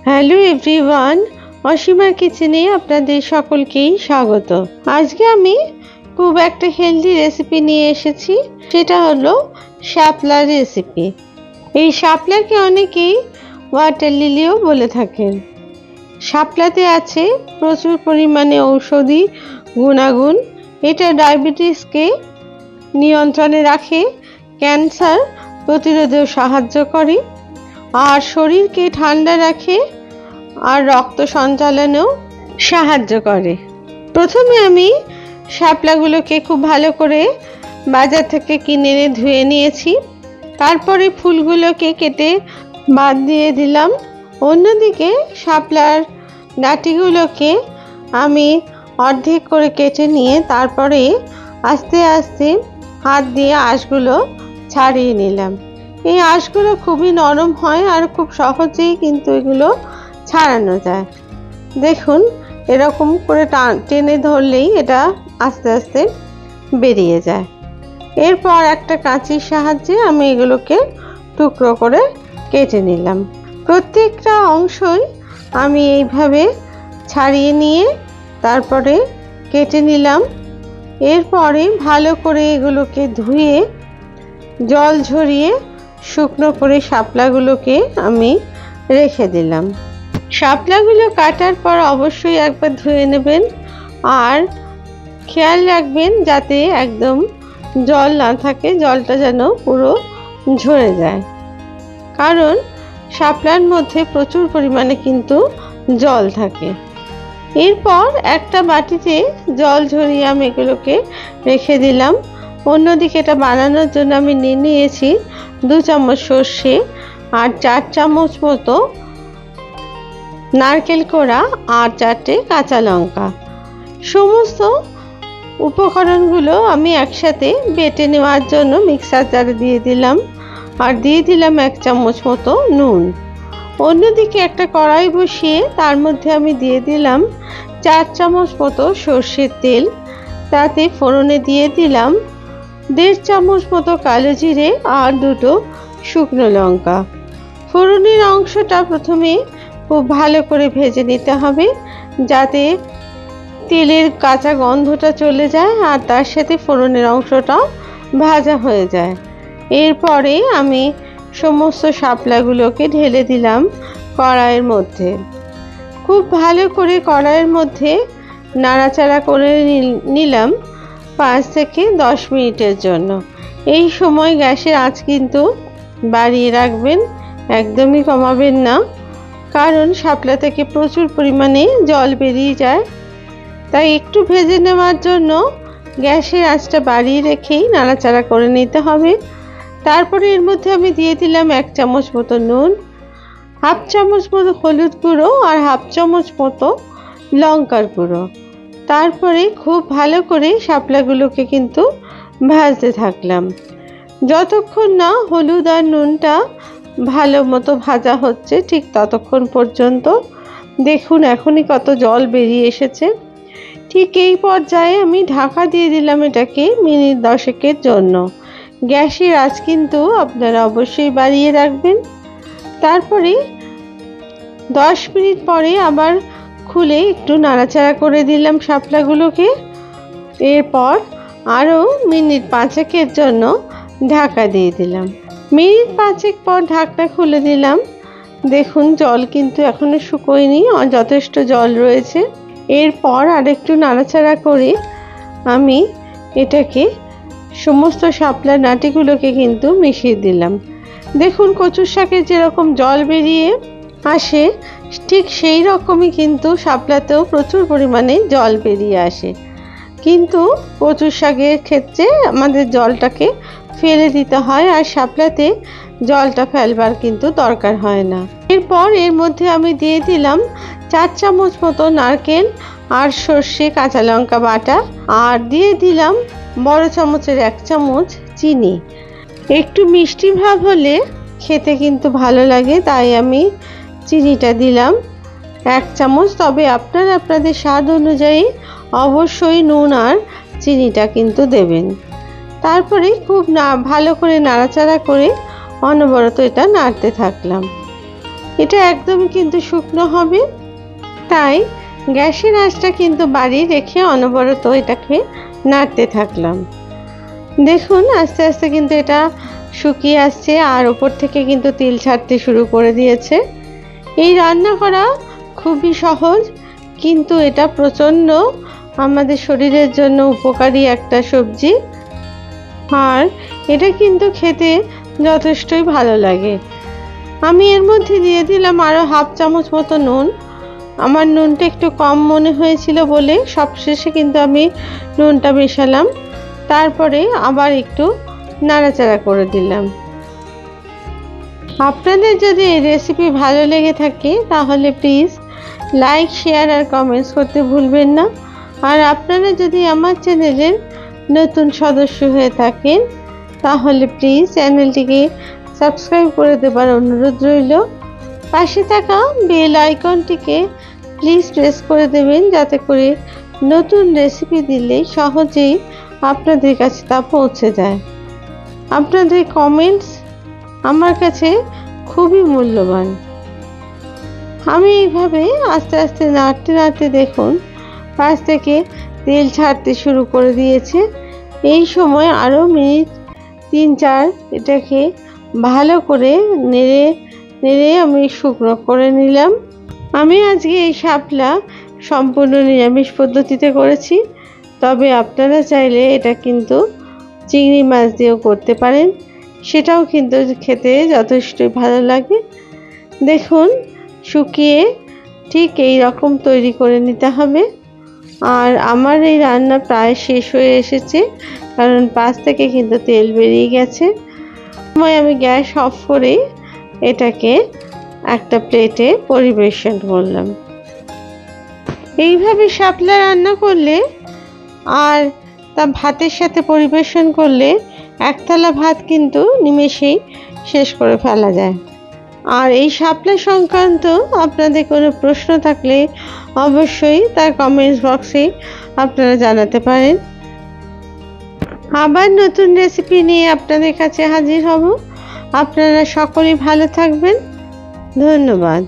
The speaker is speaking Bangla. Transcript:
হ্যালো এভরিওয়ান, অসীমার কিচেনে আপনাদের সকলকেই স্বাগত। আজকে আমি খুব একটা হেলদি রেসিপি নিয়ে এসেছি, সেটা হলো শাপলার রেসিপি। এই শাপলাকে অনেকেই ওয়াটার লিলিও বলে থাকেন। শাপলাতে আছে প্রচুর পরিমাণে ঔষধি গুণাগুণ। এটা ডায়াবেটিসকে নিয়ন্ত্রণে রাখে, ক্যান্সার প্রতিরোধেও সাহায্য করে, আর শরীরকে ঠান্ডা রাখে, আর রক্ত সঞ্চালনেও সাহায্য করে। প্রথমে আমি শাপলাগুলোকে খুব ভালো করে বাজার থেকে কিনে এনে ধুয়ে নিয়েছি। তারপরে ফুলগুলোকে কেটে বাদ দিয়ে দিলাম। অন্যদিকে শাপলার ডাঁটিগুলোকে আমি অর্ধেক করে কেটে নিয়ে তারপরে আস্তে আস্তে হাত দিয়ে আঁশগুলো ছাড়িয়ে নিলাম। এই আঁশগুলো খুবই নরম হয় আর খুব সহজেই কিন্তু এগুলো ছাড়ানো যায়। দেখুন, এরকম করে টেনে ধরলেই এটা আস্তে আস্তে বেরিয়ে যায়। এরপর একটা কাঁচির সাহায্যে আমি এগুলোকে টুকরো করে কেটে নিলাম। প্রত্যেকটা অংশই আমি এইভাবে ছাড়িয়ে নিয়ে তারপরে কেটে নিলাম। এরপরে ভালো করে এগুলোকে ধুয়ে জল ঝরিয়ে শুকনো করে শাপলাগুলোকে আমি রেখে দিলাম। শাপলাগুলো কাটার পর অবশ্যই একবার ধুয়ে নেবেন, আর খেয়াল রাখবেন যাতে একদম জল না থাকে, জলটা যেন পুরো ঝরে যায়, কারণ শাপলার মধ্যে প্রচুর পরিমাণে কিন্তু জল থাকে। এরপর একটা বাটিতে জল ঝরিয়ে আমি এগুলোকে রেখে দিলাম। অন্যদিকে এটা বানানোর জন্য আমি নিয়ে নিয়েছি 2 চামচ সর্ষে আর 4 চামচ মতো নারকেল কোড়া আর 4টে কাঁচা লঙ্কা। সমস্ত উপকরণগুলো আমি একসাথে বেটে নেওয়ার জন্য মিক্সার জারে দিয়ে দিলাম, আর দিয়ে দিলাম 1 চামচ মতো নুন। অন্যদিকে একটা কড়াই বসিয়ে তার মধ্যে আমি দিয়ে দিলাম 4 চামচ মতো সর্ষের তেল। তাতে ফোড়নে দিয়ে দিলাম 1.5 চামচ মতো কালো জিরে আর 2টো শুকনো লঙ্কা। ফোড়নের অংশটা প্রথমে খুব ভালো করে ভেজে নিতে হবে, যাতে তেলের কাঁচা গন্ধটা চলে যায় আর তার সাথে ফোড়নের অংশটাও ভাজা হয়ে যায়। এরপরে আমি সমস্ত শাপলাগুলোকে ঢেলে দিলাম কড়াইয়ের মধ্যে। খুব ভালো করে কড়াইয়ের মধ্যে নাড়াচাড়া করে নিলাম 5 থেকে 10 মিনিটের জন্য। এই সময় গ্যাসের আঁচ কিন্তু বাড়িয়ে রাখবেন, একদমই কমাবেন না, কারণ শাপলা থেকে প্রচুর পরিমাণে জল বেরিয়ে যায়। তাই একটু ভেজে নেওয়ার জন্য গ্যাসের আঁচটা বাড়িয়ে রেখেই নাড়াচাড়া করে নিতে হবে। তারপরে এর মধ্যে আমি দিয়ে দিলাম 1 চামচ মতো নুন, 1/2 চামচ মতো হলুদ গুঁড়ো আর 1/2 চামচ মতো লঙ্কার গুঁড়ো। তারপরে খুব ভালো করে শাপলাগুলোকে কিন্তু ভাজতে থাকলাম, যতক্ষণ না হলুদ আর নুনটা ভালো মতো ভাজা হচ্ছে ঠিক ততক্ষণ পর্যন্ত। দেখুন এখনই কত জল বেরিয়ে এসেছে। ঠিক এই পর্যায়ে আমি ঢাকা দিয়ে দিলাম এটাকে মিনিট 10-এর জন্য। গ্যাসের আঁচ কিন্তু আপনারা অবশ্যই বাড়িয়ে রাখবেন। তারপরে 10 মিনিট পরে আবার খুলে একটু নাড়াচাড়া করে দিলাম শাপলাগুলোকে। এরপর আরও মিনিট 5-এর জন্য ঢাকা দিয়ে দিলাম। মিনিট 5 পর ঢাকনা খুলে দিলাম। দেখুন জল কিন্তু এখনো শুকোয়নি, যথেষ্ট জল রয়েছে। এরপর আরেকটু নাড়াচাড়া করে আমি এটাকে সমস্ত শাপলার ডাঁটিগুলোকে কিন্তু মিশিয়ে দিলাম। দেখুন কচুর শাকের যেরকম জল বেরিয়ে আসে, ঠিক সেই রকমই কিন্তু শাপলাতেও প্রচুর পরিমাণে জল বেরিয়ে আসে, কিন্তু কচুর শাকের ক্ষেত্রে আমাদের জলটাকে ফেলে দিতে হয়, আর শাপলাতে জলটা ফেলবার কিন্তু দরকার হয় না। এরপর এর মধ্যে আমি দিয়ে দিলাম 4 চামচ মতো নারকেল আর সর্ষে কাঁচা লঙ্কা বাটা, আর দিয়ে দিলাম বড় চামচের 1 চামচ চিনি। একটু মিষ্টি ভাব হলে খেতে কিন্তু ভালো লাগে, তাই আমি চিনিটা দিলাম 1 চামচ। তবে আপনারা আপনাদের স্বাদ অনুযায়ী অবশ্যই নুন আর চিনিটা কিন্তু দেবেন। তারপরে খুব ভালো করে নাড়াচাড়া করে অনবরত এটা নাড়তে থাকলাম। এটা একদমই কিন্তু শুকনো হবে, তাই গ্যাসের আঁচটা কিন্তু বাড়িয়ে রেখে অনবরত এটাকে নাড়তে থাকলাম। দেখুন আস্তে আস্তে কিন্তু এটা শুকিয়ে আসছে আর উপর থেকে কিন্তু তেল ছাড়তে শুরু করে দিয়েছে। এই রান্না করা খুবই সহজ, কিন্তু এটা প্রচণ্ড আমাদের শরীরের জন্য উপকারী একটা সবজি, আর এটা কিন্তু খেতে যথেষ্টই ভালো লাগে। আমি এর মধ্যে দিয়ে দিলাম আরও হাফ চামচ মতো নুন। আমার নুনটা একটু কম মনে হয়েছিল বলে সবশেষে কিন্তু আমি নুনটা মেশালাম, তারপরে আবার একটু নাড়াচাড়া করে দিলাম। আপনাদের যদি এই রেসিপি ভালো লেগে থাকে তাহলে প্লিজ লাইক, শেয়ার আর কমেন্টস করতে ভুলবেন না। আর আপনারা যদি আমার চ্যানেলের নতুন সদস্য হয়ে থাকেন তাহলে প্লিজ চ্যানেলটিকে সাবস্ক্রাইব করে দেবার অনুরোধ রইল। পাশে থাকা বেল আইকনটিকে প্লিজ প্রেস করে দেবেন, যাতে করে নতুন রেসিপি দিলে সহজেই আপনাদের কাছে তা পৌঁছে যায়। আপনাদের কমেন্টস আমার কাছে খুবই মূল্যবান। আমি এইভাবে আস্তে আস্তে নাড়তে নাড়তে দেখুন পাশ থেকে তেল ছাড়তে শুরু করে দিয়েছে। এই সময় আরও মিনিট 3-4 এটাকে ভালো করে নেড়ে নেড়ে আমি শুকনো করে নিলাম। আমি আজকে এই শাপলা সম্পূর্ণ নিরামিষ পদ্ধতিতে করেছি, তবে আপনারা চাইলে এটা কিন্তু চিংড়ি মাছ দিয়েও করতে পারেন, সেটাও কিন্তু খেতে যথেষ্টই ভালো লাগে। দেখুন শুকিয়ে ঠিক এই রকম তৈরি করে নিতে হবে। আর আমার এই রান্না প্রায় শেষ হয়ে এসেছে, কারণ পাশ থেকে কিন্তু তেল বেরিয়ে গেছে। আমি গ্যাস অফ করে এটাকে একটা প্লেটে পরিবেশন করলাম। এইভাবে শাপলা রান্না করলে আর তা ভাতের সাথে পরিবেশন করলে এক থালা ভাত কিন্তু নিমেষেই শেষ করে ফেলা যায়। আর এই শাপলা সংক্রান্ত আপনাদের কোনো প্রশ্ন থাকলে অবশ্যই তার কমেন্টস বক্সে আপনারা জানাতে পারেন। আবার নতুন রেসিপি নিয়ে আপনাদের কাছে হাজির হব। আপনারা সকলেই ভালো থাকবেন। ধন্যবাদ।